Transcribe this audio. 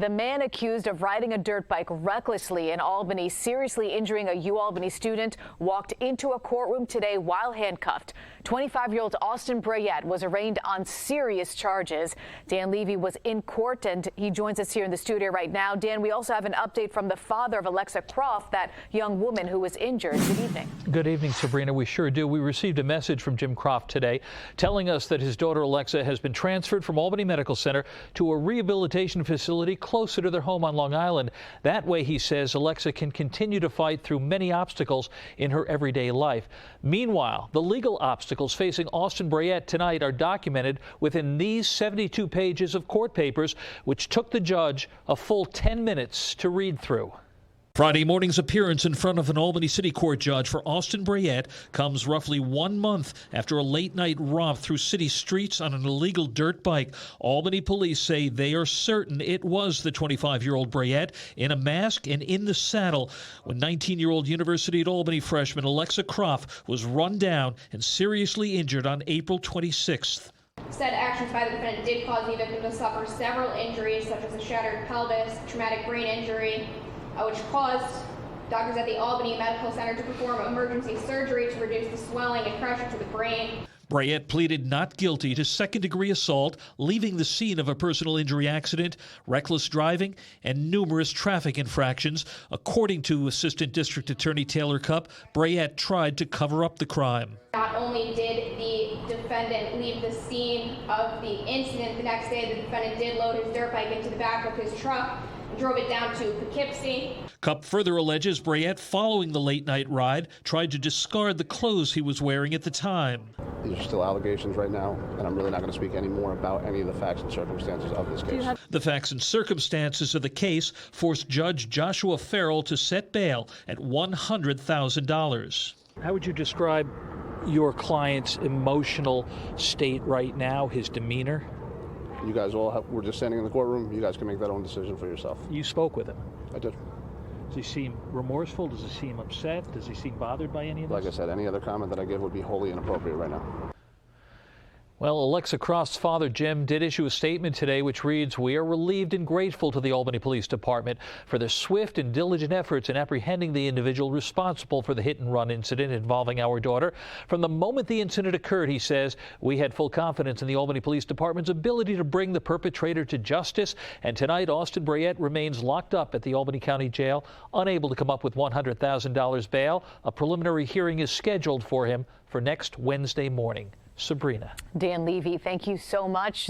The man accused of riding a dirt bike recklessly in Albany, seriously injuring a UAlbany student, walked into a courtroom today while handcuffed. 25-year-old Austin Bryett was arraigned on serious charges. Dan Levy was in court, and he joins us here in the studio right now. Dan, we also have an update from the father of Alexa Croft, that young woman who was injured. Good evening. Good evening, Sabrina. We sure do. We received a message from Jim Croft today telling us that his daughter Alexa has been transferred from Albany Medical Center to a rehabilitation facility closer to their home on Long Island. That way, he says, Alexa can continue to fight through many obstacles in her everyday life. Meanwhile, the legal obstacles facing Austin Bryett tonight are documented within these 72 pages of court papers, which took the judge a full 10 minutes to read through. Friday morning's appearance in front of an Albany City Court judge for Austin Bryett comes roughly 1 month after a late-night romp through city streets on an illegal dirt bike. Albany police say they are certain it was the 25-year-old Bryett in a mask and in the saddle when 19-year-old University at Albany freshman Alexa Croft was run down and seriously injured on April 26th. Said actions by the defendant did cause the victim to suffer several injuries, such as a shattered pelvis, traumatic brain injury, which caused doctors at the Albany Medical Center to perform emergency surgery to reduce the swelling and pressure to the brain. Bryett pleaded not guilty to second-degree assault, leaving the scene of a personal injury accident, reckless driving, and numerous traffic infractions. According to Assistant District Attorney Taylor Cupp, Bryett tried to cover up the crime. Not only did the defendant leave the scene of the incident, the next day the defendant did load his dirt bike into the back of his truck and drove it down to Poughkeepsie. Cupp further alleges Bryett, following the late-night ride, tried to discard the clothes he was wearing at the time. These are still allegations right now, and I'm really not going to speak any more about any of the facts and circumstances of this case. The facts and circumstances of the case forced Judge Joshua Farrell to set bail at $100,000. How would you describe your client's emotional state right now, his demeanor? You guys all we're just standing in the courtroom. You guys can make that own decision for yourself. You spoke with him. I did. Does he seem remorseful? Does he seem upset? Does he seem bothered by any of this? Like I said, any other comment that I give would be wholly inappropriate right now. Well, Alexa Croft's father, Jim, did issue a statement today which reads, "We are relieved and grateful to the Albany Police Department for their swift and diligent efforts in apprehending the individual responsible for the hit-and-run incident involving our daughter. From the moment the incident occurred," he says, "we had full confidence in the Albany Police Department's ability to bring the perpetrator to justice. And tonight, Austin Bryett remains locked up at the Albany County Jail, unable to come up with $100,000 bail. A preliminary hearing is scheduled for him for next Wednesday morning." Sabrina. Dan Levy, thank you so much.